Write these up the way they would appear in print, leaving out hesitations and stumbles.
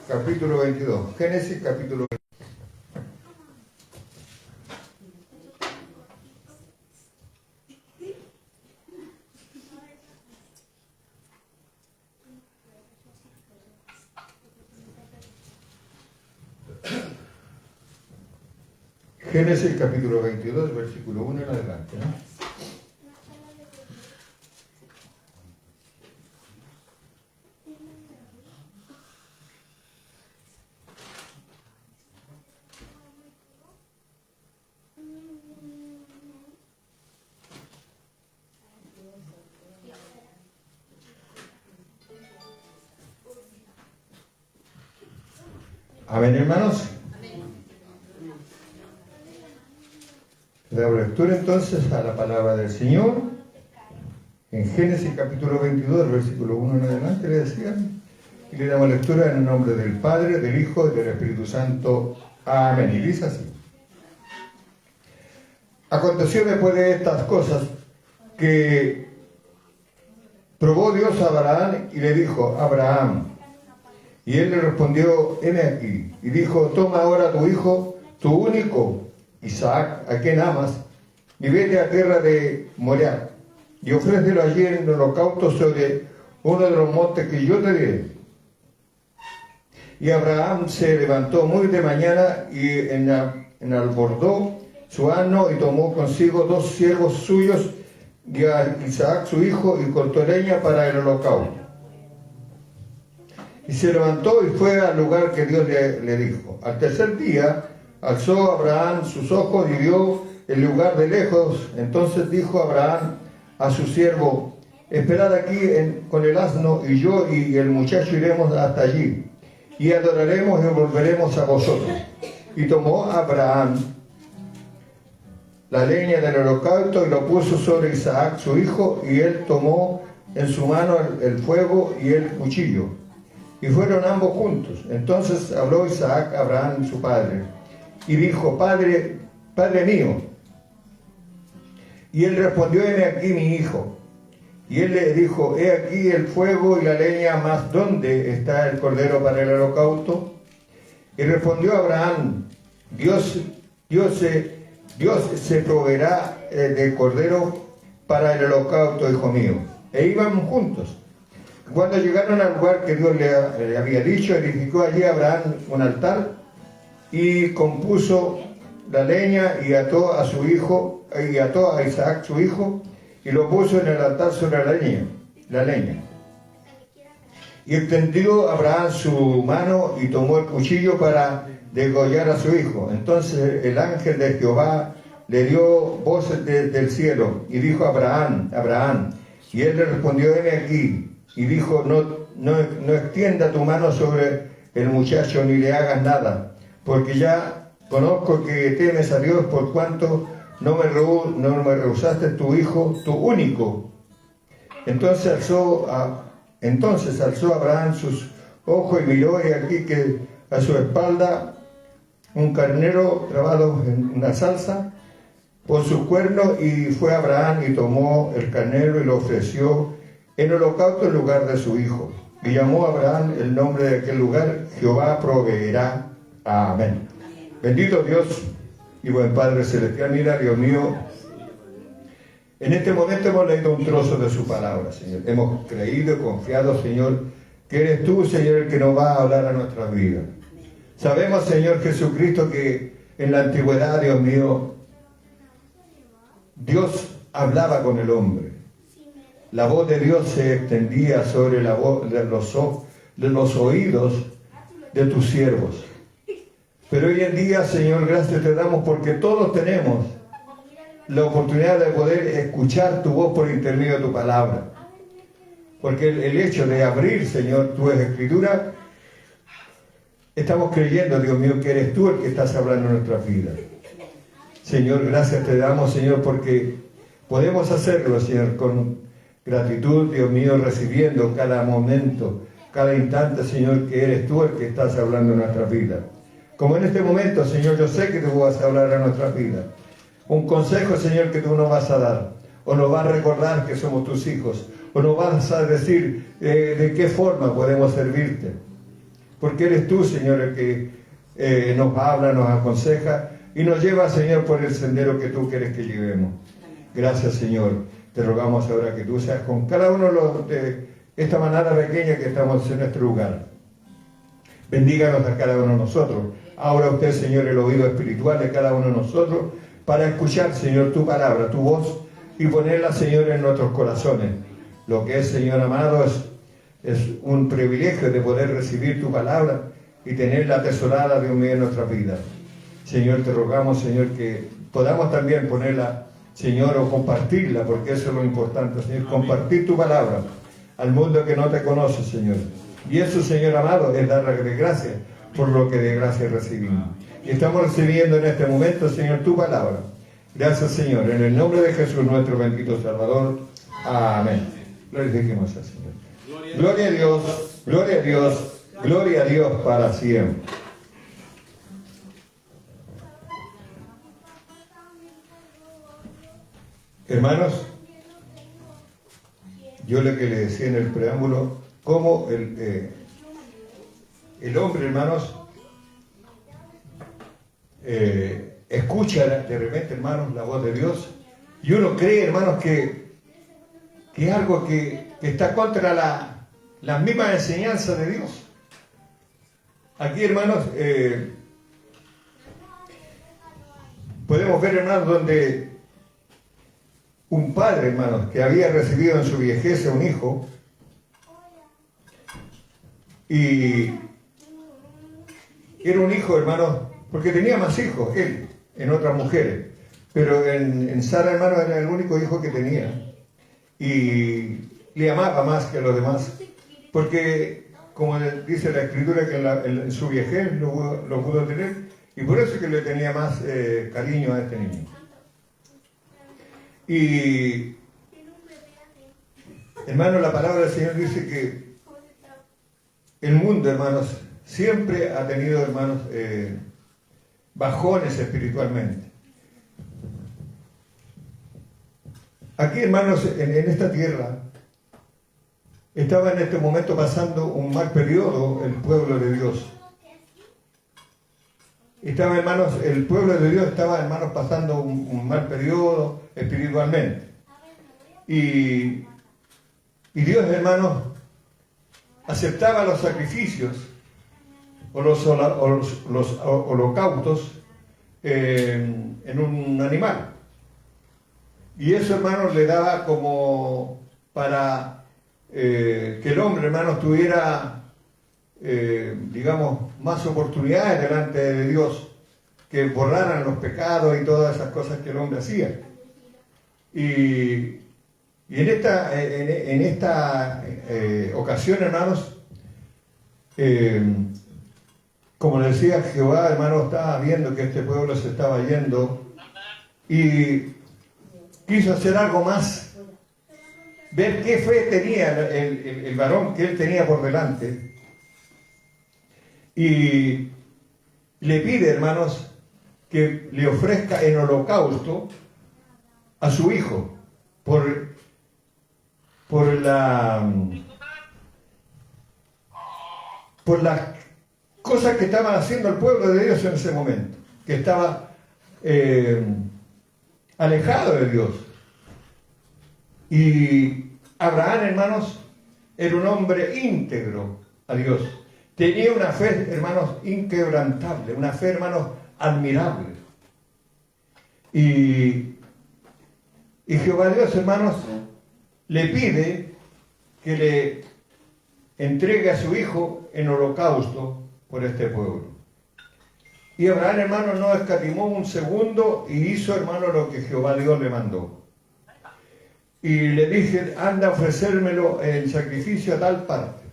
capítulo 22. Génesis, capítulo 22. Génesis capítulo 22, versículo 1 en adelante, ¿no? Amén, hermanos. Le damos lectura entonces a la palabra del Señor. En Génesis capítulo 22, versículo 1 en adelante, le decían. Y le damos lectura en el nombre del Padre, del Hijo y del Espíritu Santo. Amén. Y dice así. Aconteció después de estas cosas que probó Dios a Abraham y le dijo: Abraham. Y él le respondió: heme aquí. Y dijo: toma ahora tu hijo, tu único Isaac, a quien amas, y vete a tierra de Moriah, y ofrécelo allí en holocausto sobre uno de los montes que yo te diré. Y Abraham se levantó muy de mañana y enalbordó su asno y tomó consigo 2 siervos suyos y a Isaac su hijo, y cortó leña para el holocausto. Y se levantó y fue al lugar que Dios le dijo. Al tercer día alzó Abraham sus ojos y vio el lugar de lejos. Entonces dijo Abraham a su siervo: esperad aquí con el asno, y yo y el muchacho iremos hasta allí, y adoraremos y volveremos a vosotros. Y tomó Abraham la leña del holocausto y lo puso sobre Isaac su hijo, y él tomó en su mano el fuego y el cuchillo, y fueron ambos juntos. Entonces habló Isaac a Abraham su padre, y dijo: Padre mío. Y él respondió: heme aquí mi hijo. Y él le dijo: he aquí el fuego y la leña, mas ¿dónde está el cordero para el holocausto? Y respondió Abraham: Dios se proveerá de cordero para el holocausto, hijo mío. E iban juntos. Cuando llegaron al lugar que Dios le había dicho, edificó allí Abraham un altar y compuso la leña, y ató a su hijo, y ató a Isaac su hijo, y lo puso en el altar sobre la leña. Y extendió Abraham su mano y tomó el cuchillo para degollar a su hijo. Entonces el ángel de Jehová le dio voz del cielo y dijo: Abraham, Abraham. Y él le respondió: heme aquí. Y dijo: no extienda tu mano sobre el muchacho, ni le hagas nada, porque ya conozco que temes a Dios, por cuanto no me rehusaste tu hijo, tu único. Entonces alzó Abraham sus ojos y miró, y aquí que a su espalda un carnero trabado en una salsa por su cuerno, y fue Abraham y tomó el carnero y lo ofreció en holocausto en lugar de su hijo. Y llamó a Abraham el nombre de aquel lugar: Jehová proveerá. Amén. Bendito Dios y buen Padre celestial. Mira, Dios mío, en este momento hemos leído un trozo de su palabra, Señor. Hemos creído y confiado, Señor, que eres tú, Señor, el que nos va a hablar a nuestras vidas. Sabemos, Señor Jesucristo, que en la antigüedad, Dios mío, Dios hablaba con el hombre. La voz de Dios se extendía sobre la voz de los oídos de tus siervos. Pero hoy en día, Señor, gracias te damos porque todos tenemos la oportunidad de poder escuchar tu voz por intermedio de tu palabra. Porque el hecho de abrir, Señor, tu escritura, estamos creyendo, Dios mío, que eres tú el que estás hablando en nuestras vidas. Señor, gracias te damos, Señor, porque podemos hacerlo, Señor, con gratitud, Dios mío, recibiendo cada momento, cada instante, Señor, que eres tú el que estás hablando en nuestras vidas. Como en este momento, Señor, yo sé que tú vas a hablar a nuestras vidas. Un consejo, Señor, que tú nos vas a dar, o nos vas a recordar que somos tus hijos, o nos vas a decir de qué forma podemos servirte. porque eres tú, Señor, el que nos habla, nos aconseja y nos lleva, Señor, por el sendero que tú quieres que llevemos. Gracias, Señor. Te rogamos ahora que tú seas con cada uno de esta manada pequeña que estamos en nuestro lugar. Bendíganos a cada uno de nosotros. Ahora usted, Señor, el oído espiritual de cada uno de nosotros para escuchar, Señor, tu palabra, tu voz y ponerla, Señor, en nuestros corazones. Lo que es, Señor amado, es un privilegio de poder recibir tu palabra y tenerla atesorada de un medio en nuestras vidas. Señor, te rogamos, Señor, que podamos también ponerla, Señor, o compartirla, porque eso es lo importante, Señor, compartir tu palabra al mundo que no te conoce, Señor. Y eso, Señor amado, es darle gracias por lo que de gracia recibimos. Y estamos recibiendo en este momento, Señor, tu palabra. Gracias, Señor, en el nombre de Jesús, nuestro bendito Salvador. Amén. Glorifiquemos al Señor. Gloria a Dios, gloria a Dios, gloria a Dios para siempre. Hermanos, yo lo que le decía en el preámbulo, cómo el hombre, hermanos, escucha de repente, hermanos, la voz de Dios, y uno cree, hermanos, que es algo que está contra la misma enseñanza de Dios. Aquí, hermanos, podemos ver, hermanos, donde un padre, hermanos, que había recibido en su viejez a un hijo, y era un hijo, hermanos, porque tenía más hijos, él, en otras mujeres, pero en Sara, hermano, era el único hijo que tenía. Y le amaba más que a los demás, porque, como dice la Escritura, que en su viejez lo pudo tener, y por eso que le tenía más cariño a este niño. Y, hermano, la palabra del Señor dice que el mundo, hermanos, siempre ha tenido, hermanos, bajones espiritualmente. Aquí, hermanos, en esta tierra, estaba en este momento pasando un mal periodo el pueblo de Dios. Estaba, hermanos, el pueblo de Dios estaba, hermanos, pasando un mal periodo espiritualmente. Y Dios, hermanos, aceptaba los sacrificios o los holocaustos en un animal. Y eso, hermanos, le daba como para que el hombre, hermanos, tuviera, digamos, más oportunidades delante de Dios, que borraran los pecados y todas esas cosas que el hombre hacía. Y en esta ocasión, hermanos, como le decía, Jehová, hermanos, estaba viendo que este pueblo se estaba yendo y quiso hacer algo más, ver qué fe tenía el varón que él tenía por delante, y le pide, hermanos, que le ofrezca en holocausto a su hijo por las cosas que estaban haciendo el pueblo de Dios en ese momento, que estaba alejado de Dios. Y Abraham, hermanos, era un hombre íntegro a Dios. Tenía una fe, hermanos, inquebrantable, una fe, hermanos, admirable. Y Jehová Dios, hermanos, le pide que le entregue a su hijo en holocausto por este pueblo. Y Abraham, hermano, no escatimó un segundo y hizo, hermano, lo que Jehová Dios le mandó. Y le dije, anda a ofrecérmelo en sacrificio a tal parte.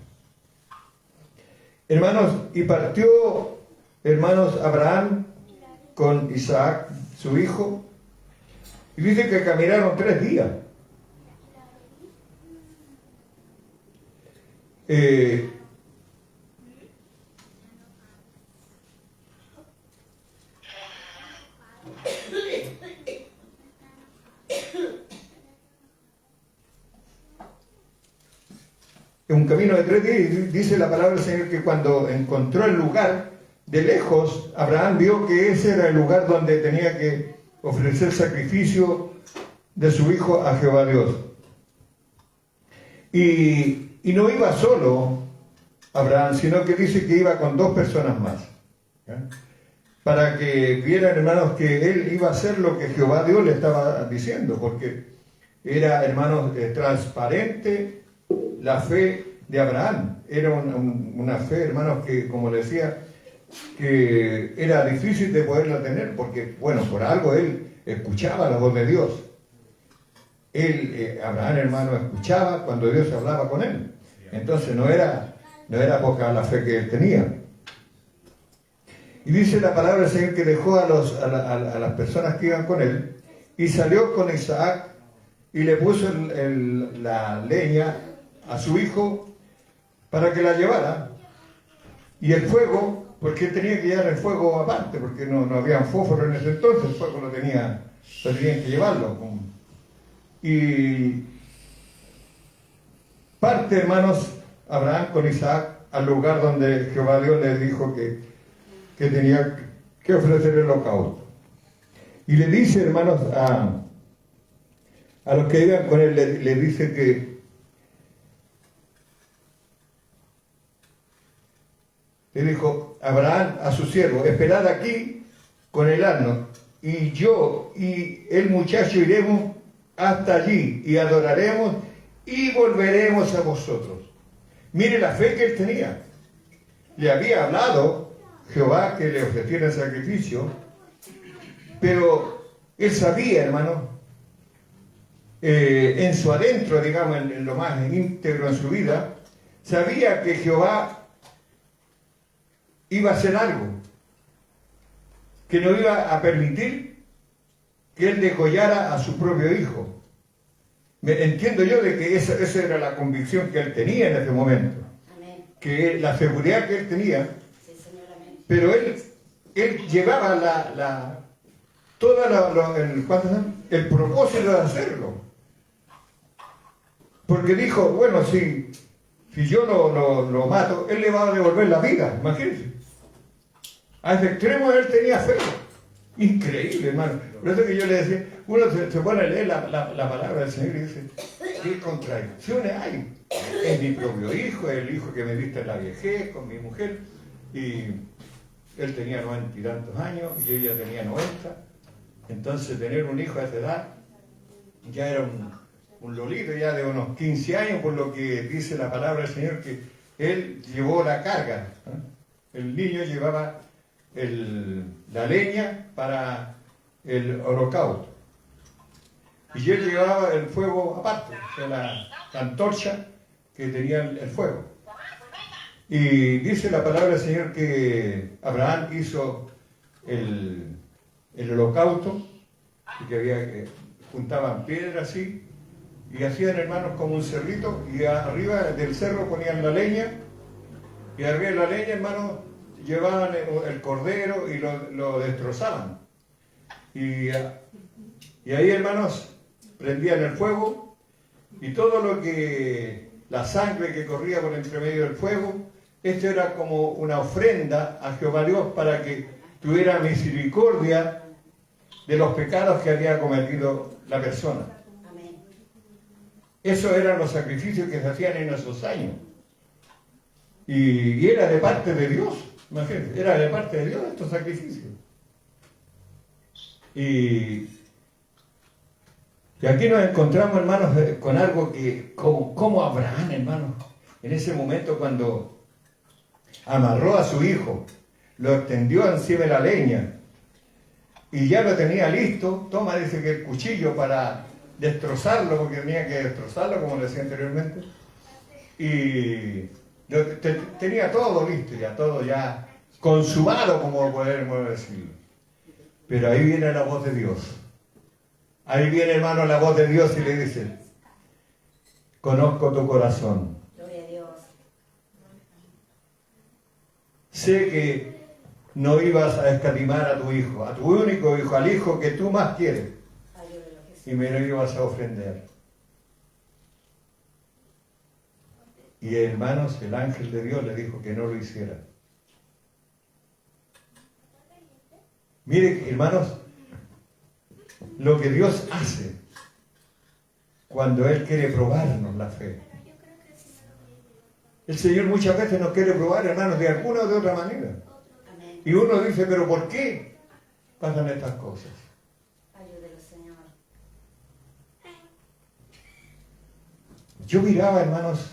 Hermanos, y partió, hermanos, Abraham con Isaac, su hijo, y dice que caminaron 3 días. un camino de 3 días, y dice la palabra del Señor que cuando encontró el lugar, de lejos, Abraham vio que ese era el lugar donde tenía que ofrecer sacrificio de su hijo a Jehová Dios. Y no iba solo Abraham, sino que dice que iba con 2 personas más. ¿Ya? Para que vieran, hermanos, que él iba a hacer lo que Jehová Dios le estaba diciendo, porque era, hermanos, transparente la fe de Abraham. Era una fe, hermanos, que, como le decía, que era difícil de poderla tener, porque, bueno, por algo él escuchaba la voz de Dios. Abraham, hermano, escuchaba cuando Dios hablaba con él. Entonces no era poca la fe que él tenía. Y dice la palabra del Señor que dejó a las personas que iban con él y salió con Isaac y le puso la leña a su hijo para que la llevara. Y el fuego, porque él tenía que llevar el fuego aparte, porque no había fósforo en ese entonces, el fuego tenían que llevarlo. Y parte, hermanos, Abraham con Isaac al lugar donde Jehová Dios le dijo que tenía que ofrecer el holocausto. Y le dice, hermanos, a los que iban con él, le dice que le dijo Abraham a su siervo: esperad aquí con el asno, y yo y el muchacho iremos hasta allí y adoraremos y volveremos a vosotros. Mire la fe que él tenía. Le había hablado Jehová que le ofreciera el sacrificio, pero él sabía, hermano, en su adentro, digamos, en lo más íntegro en su vida, sabía que Jehová iba a hacer algo, que no iba a permitir que él degollara a su propio hijo. Entiendo yo de que esa era la convicción que él tenía en ese momento. Amén. Que la seguridad que él tenía. Sí, Señor, amén. Pero él llevaba el propósito de hacerlo. Porque dijo, bueno, si yo lo mato, él le va a devolver la vida, imagínense. A ese extremo él tenía fe. Increíble, hermano. Por eso que yo le decía, uno se pone a leer la palabra del Señor y dice, ¿qué contradicciones hay? Es mi propio hijo, el hijo que me diste en la vejez con mi mujer, y él tenía 90 y tantos años y ella tenía 90. Entonces tener un hijo a esa edad ya era un lolito ya de unos 15 años, por lo que dice la palabra del Señor, que él llevó la carga. El niño llevaba la leña para el holocausto. Y él llevaba el fuego aparte, o sea, la antorcha que tenía el fuego. Y dice la palabra del Señor que Abraham hizo el holocausto, y que juntaban piedras así, y hacían, hermanos, como un cerrito, y arriba del cerro ponían la leña, y arriba de la leña, hermanos, llevaban el cordero y lo destrozaban. Y ahí, hermanos, prendían el fuego, y todo la sangre que corría por entre medio del fuego, esto era como una ofrenda a Jehová Dios para que tuviera misericordia de los pecados que había cometido la persona. Amén. Esos eran los sacrificios que se hacían en esos años. Y era de parte de Dios, imagínense, era de parte de Dios estos sacrificios. Y aquí nos encontramos, hermanos, con algo que, como Abraham, hermanos, en ese momento cuando amarró a su hijo, lo extendió encima de la leña y ya lo tenía listo, toma, dice, que el cuchillo para destrozarlo, porque tenía que destrozarlo, como le decía anteriormente, y tenía todo listo, ya todo ya consumado, como podemos decirlo. Pero ahí viene la voz de Dios. Ahí viene, hermano, la voz de Dios y le dice: conozco tu corazón. Gloria a Dios. Sé que no ibas a escatimar a tu hijo, a tu único hijo, al hijo que tú más quieres, y me lo ibas a ofrender. Y hermanos, el ángel de Dios le dijo que no lo hiciera. Mire, hermanos, lo que Dios hace cuando Él quiere probarnos la fe. El Señor muchas veces nos quiere probar, hermanos, de alguna o de otra manera. Y uno dice, pero ¿por qué pasan estas cosas? Ayúdelo, Señor. Yo miraba, hermanos,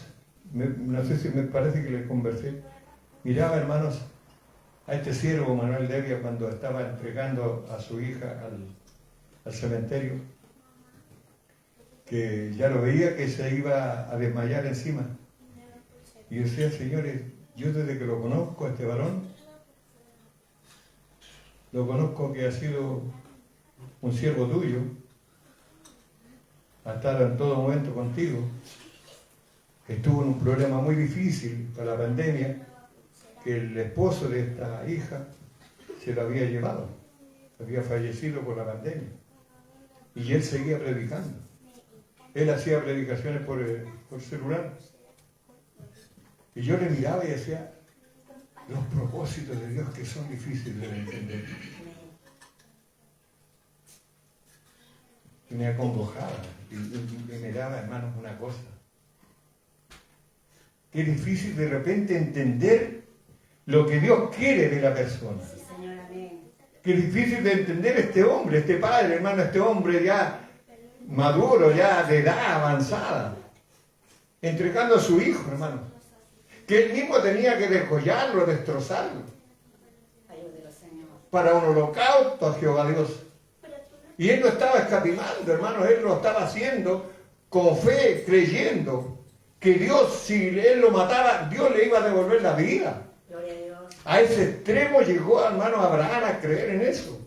no sé si me parece que les conversé, miraba, hermanos, a este siervo Manuel Devia cuando estaba entregando a su hija al cementerio, que ya lo veía que se iba a desmayar encima. Y decía, señores, yo desde que lo conozco, a este varón, lo conozco que ha sido un siervo tuyo, ha estado en todo momento contigo, que estuvo en un problema muy difícil para la pandemia, que el esposo de esta hija se lo había llevado, había fallecido por la pandemia. Y él seguía predicando. Él hacía predicaciones por celular. Y yo le miraba y decía, los propósitos de Dios que son difíciles de entender. Y me acongojaba y me daba, hermanos, una cosa. Qué difícil de repente entender lo que Dios quiere de la persona. Sí, Señor, amén. Qué difícil de entender este hombre, este padre, hermano, este hombre ya maduro, ya de edad avanzada, entregando a su hijo, hermano, que él mismo tenía que descollarlo, destrozarlo, Ayúdelo, Señor. para un holocausto a Jehová Dios. Y él no estaba escatimando, hermanos, él lo estaba haciendo con fe, creyendo que Dios, si él lo mataba, Dios le iba a devolver la vida. Gloria a Dios. A ese extremo llegó, hermano, Abraham a creer en eso.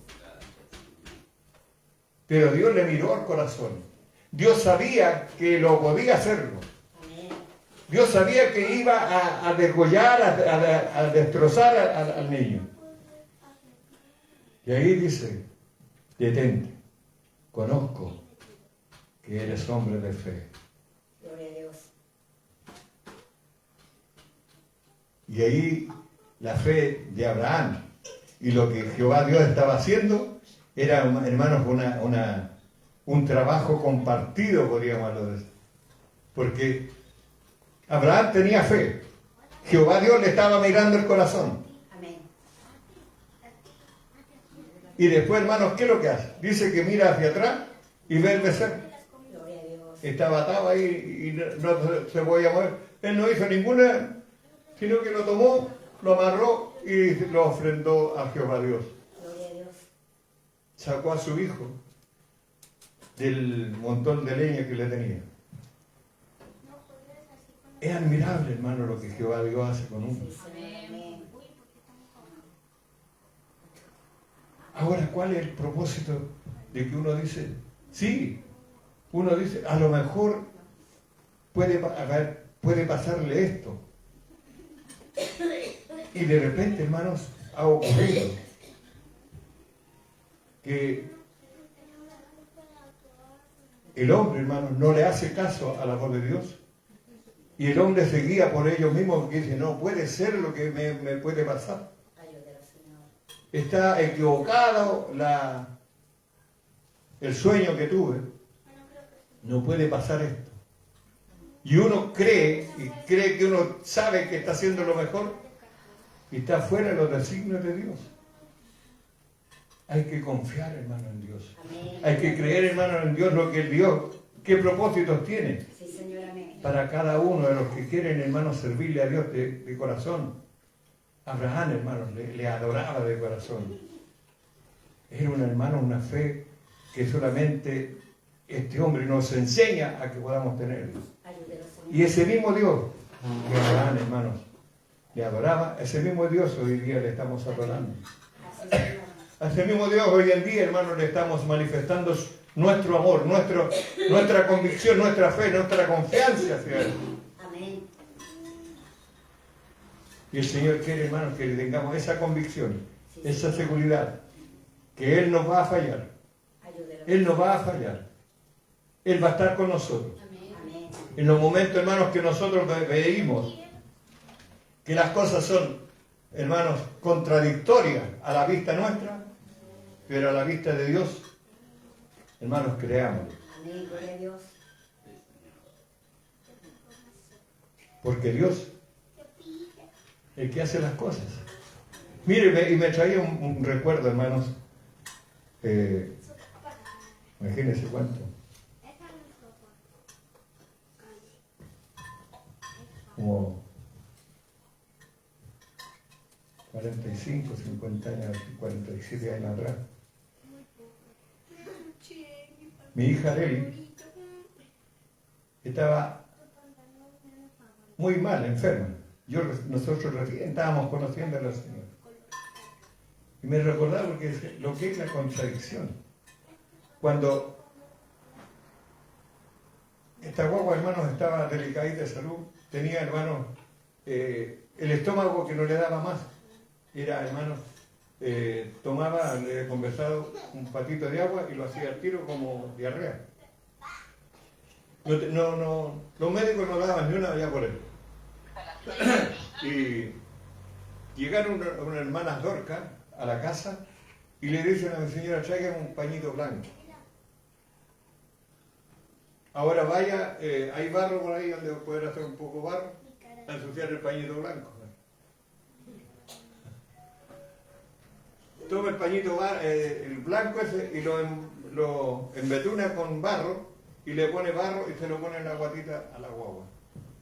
Pero Dios le miró al corazón. Dios sabía que lo podía hacerlo. Amén. Dios sabía que iba a degollar, a destrozar al niño. Y ahí dice, detente, conozco que eres hombre de fe. Gloria a Dios. Y ahí la fe de Abraham y lo que Jehová Dios estaba haciendo era, hermanos, un trabajo compartido, podríamos decir. Porque Abraham tenía fe. Jehová Dios le estaba mirando el corazón. Amén. Y después, hermanos, ¿qué es lo que hace? Dice que mira hacia atrás y ve el becerro. Gloria a Dios. Estaba atado ahí y no se podía mover. Él no hizo ninguna, sino que lo tomó, lo amarró y lo ofrendó a Jehová Dios. Gloria a Dios. Sacó a su hijo del montón de leña que le tenía. Es admirable, hermano, lo que Jehová Dios hace con uno. Sí, Señor, amén. Ahora, ¿cuál es el propósito de que uno dice, sí, uno dice, a lo mejor puede pasarle esto? Y de repente, hermanos, ha ocurrido que el hombre, hermanos, no le hace caso a la voz de Dios. Y el hombre se guía por ellos mismos porque dice, no puede ser lo que me puede pasar. Ayúdelo, Señor. Está equivocado el sueño que tuve. No puede pasar esto. Y uno cree que uno sabe que está haciendo lo mejor y está fuera de los designios de Dios. Hay que confiar, hermano, en Dios. Amén. Hay que creer, hermano, en Dios, lo que el Dios, qué propósitos tiene Sí, Señor, amén. para cada uno de los que quieren, hermano, servirle a Dios de corazón. Abraham, hermano, le adoraba de corazón. Era un hermano, una fe que solamente este hombre nos enseña a que podamos tener. Ayúdelo, Señor. Y ese mismo Dios que Abraham, hermanos, le adoraba, ese mismo Dios hoy día le estamos adorando. Así, Señor. A ese mismo Dios hoy en día, hermanos, le estamos manifestando nuestro amor, nuestra convicción, nuestra fe, nuestra confianza hacia Él. Amén. Y el Señor quiere, hermanos, que tengamos esa convicción, Sí, esa Señor. seguridad, que Él nos va a fallar. Ayúdelo. Él nos va a fallar. Él va a estar con nosotros. Amén. En los momentos, hermanos, que nosotros veíamos que las cosas son, hermanos, contradictorias a la vista nuestra, pero a la vista de Dios, hermanos, creámoslo. Amén, gloria a Dios. Porque Dios es el que hace las cosas. Mire, y me traía un recuerdo, hermanos. Imagínense cuánto. Como 45, 50 años, 47 años atrás. Mi hija Arely estaba muy mal, enferma. Nosotros recién estábamos conociendo a la Señora. Y me recordaba porque lo que es la contradicción. Cuando esta guagua, hermanos, estaba delicadita de salud, tenía, hermanos, el estómago que no le daba más. Era, hermanos, tomaba, le he conversado, un patito de agua y lo hacía al tiro como diarrea. Los médicos no daban ni una ya por él. Y llegaron unas hermanas Dorcas a la casa y le dicen a mi señora, traigan un pañito blanco. Ahora vaya, hay barro por ahí donde poder hacer un poco barro, a ensuciar el pañito blanco. Toma el pañito el blanco ese y lo embetuna con barro y le pone barro y se lo pone en la guatita a la guagua.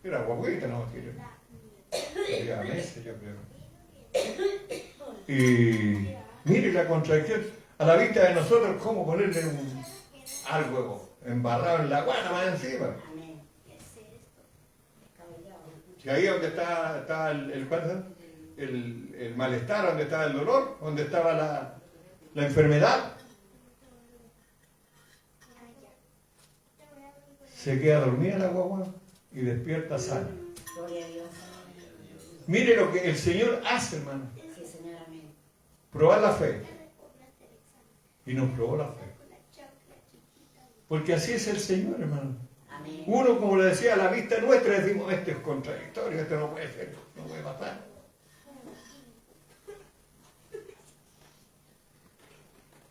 Era guaguita, no, sería meses, yo creo. Y mire la contradicción, a la vista de nosotros, cómo ponerle algo embarrado en la guana más encima. Amén. Si ahí donde está el malestar, donde estaba el dolor, donde estaba la enfermedad, se queda dormida la guagua y despierta sana. Gloria a Dios. Mire lo que el Señor hace, hermano. Sí, Señor, amén. Probar la fe. Y nos probó la fe. Porque así es el Señor, hermano. Amén. Uno, como le decía, a la vista nuestra decimos, esto es contradictorio, esto no puede ser, no puede pasar.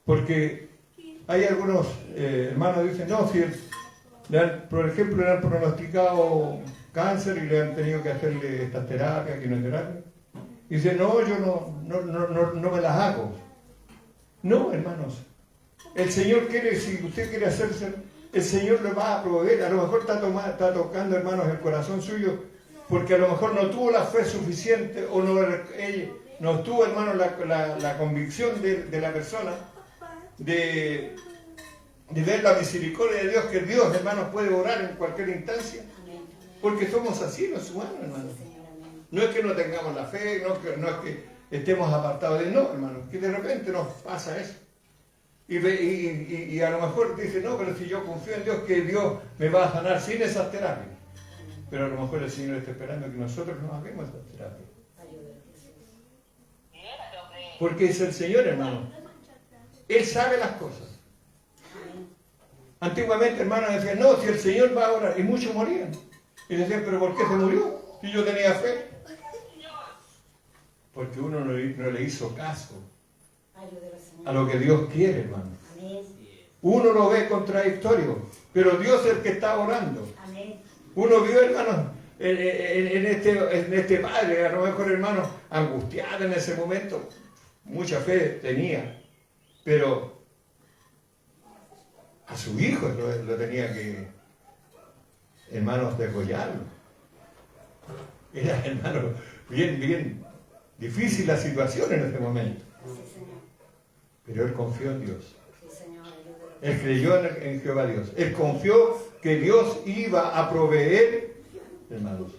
Porque hay algunos hermanos que dicen, no, si por ejemplo le han pronosticado cáncer y le han tenido que hacerle estas terapias, quimioterapia. Y dice, no, yo no me las hago. No, hermanos. El Señor quiere, si usted quiere hacerse, el Señor le va a proveer. A lo mejor está tocando, hermanos, el corazón suyo, porque a lo mejor no tuvo la fe suficiente o no tuvo, hermanos, la convicción de la persona de ver la misericordia de Dios, que Dios, hermanos, puede orar en cualquier instancia. Porque somos así los humanos, hermanos. No es que no tengamos la fe, no es que estemos apartados de no, hermanos, que de repente nos pasa eso. Y a lo mejor dice, no, pero si yo confío en Dios, que Dios me va a sanar sin esas terapias. Pero a lo mejor el Señor está esperando que nosotros no hagamos esas terapias. Porque es el Señor, hermano. Él sabe las cosas. Antiguamente, hermanos, decían, no, si el Señor va a orar, y muchos morían. Y decían, pero ¿por qué se murió? Si yo tenía fe. Porque uno no le hizo caso a lo que Dios quiere, hermano. Uno lo ve contradictorio, pero Dios es el que está orando. Uno vio, hermano, en este padre, a lo mejor, hermano, angustiado en ese momento, mucha fe tenía, pero a su hijo lo tenía que, hermanos, degollarlo. Era, hermano, bien difícil la situación en ese momento. Pero él confió en Dios. Él creyó en Jehová Dios. Él confió que Dios iba a proveer, hermanos.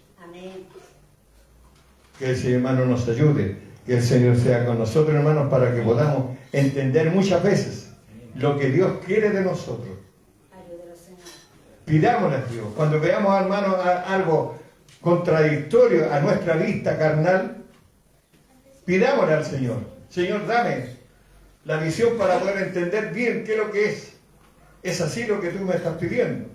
Que el Señor, hermano, nos ayude. Que el Señor sea con nosotros, hermanos, para que podamos entender muchas veces lo que Dios quiere de nosotros. Pidámosle a Dios. Cuando veamos, hermanos, algo contradictorio a nuestra vista carnal, pidámosle al Señor. Señor, dame la visión para poder entender bien qué es lo que es. Es así lo que tú me estás pidiendo.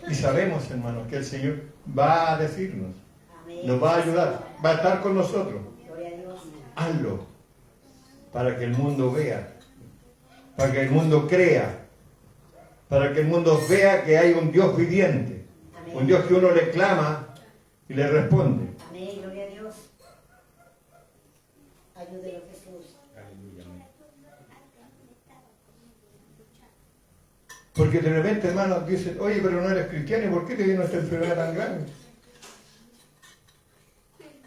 Y sabemos, hermanos, que el Señor va a decirnos, Amén. nos va a ayudar, va a estar con nosotros. Gloria a Dios. Hazlo para que el mundo vea, para que el mundo crea, para que el mundo vea que hay un Dios viviente, Amén. un Dios que uno le clama y le responde. Amén. Gloria a Dios. Ayúdelo, Jesús. Porque de repente, hermanos, dicen, oye, pero no eres cristiano, ¿y por qué te viene esta enfermedad tan grande?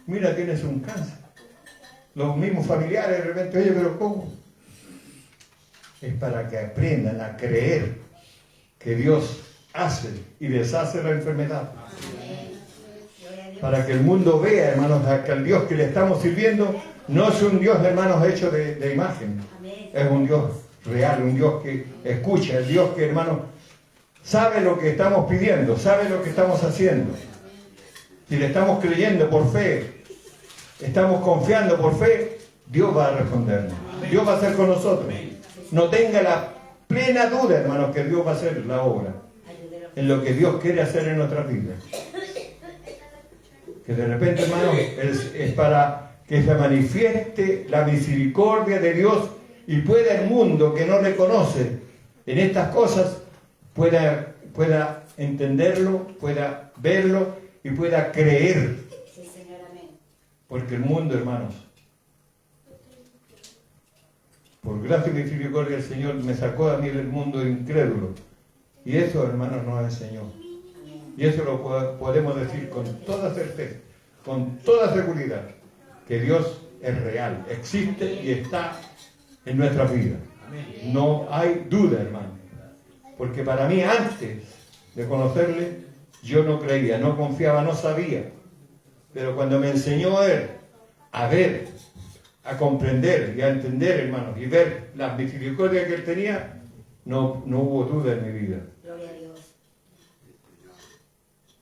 Mira, tienes un cáncer. Los mismos familiares de repente, oye, pero ¿cómo? Es para que aprendan a creer que Dios hace y deshace la enfermedad. Amén. Gloria a Dios. Para que el mundo vea, hermanos, que el Dios que le estamos sirviendo no es un Dios, hermanos, hecho de imagen. Amén. Es un Dios real, un Dios que escucha, el Dios que, hermanos, sabe lo que estamos pidiendo, sabe lo que estamos haciendo. Si le estamos creyendo por fe, estamos confiando por fe, Dios va a respondernos. Dios va a hacer con nosotros. No tenga la plena duda, hermanos, que Dios va a hacer la obra Ayúdelo. en lo que Dios quiere hacer en nuestras vidas. Que de repente, hermanos, es para que se manifieste la misericordia de Dios y pueda el mundo que no reconoce en estas cosas, pueda entenderlo, pueda verlo y pueda creer. Sí, Señor. Amén. Porque el mundo, hermanos, por gracia y misericordia el Señor me sacó a mí del mundo incrédulo. Y eso, hermanos, nos enseñó. Amén. Y eso lo podemos decir con toda certeza, con toda seguridad, que Dios es real, existe y está en nuestra vida. No hay duda, hermano. Porque para mí, antes de conocerle, yo no creía, no confiaba, no sabía. Pero cuando me enseñó Él a ver, a comprender y a entender, hermanos, y ver las misericordias que Él tenía, no hubo duda en mi vida. Gloria a Dios.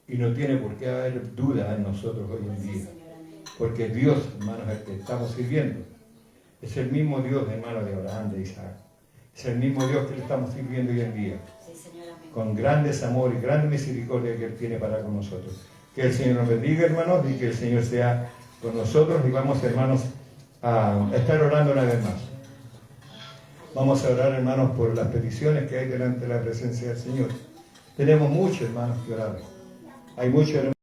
Y no tiene por qué haber duda en nosotros hoy en Sí, día. Señor. Amén. Porque Dios, hermanos, el que estamos sirviendo, es el mismo Dios, hermano, de Abraham, de Isaac. Es el mismo Dios que le estamos sirviendo hoy en día, Sí, Señor. Amén. con grandes amor y gran misericordia que Él tiene para con nosotros. Que el Señor nos bendiga, hermanos, y que el Señor sea con nosotros. Y vamos, hermanos, a estar orando una vez más. Vamos a orar, hermanos, por las peticiones que hay delante de la presencia del Señor. Tenemos mucho, hermanos, que orar. Hay mucho, hermanos.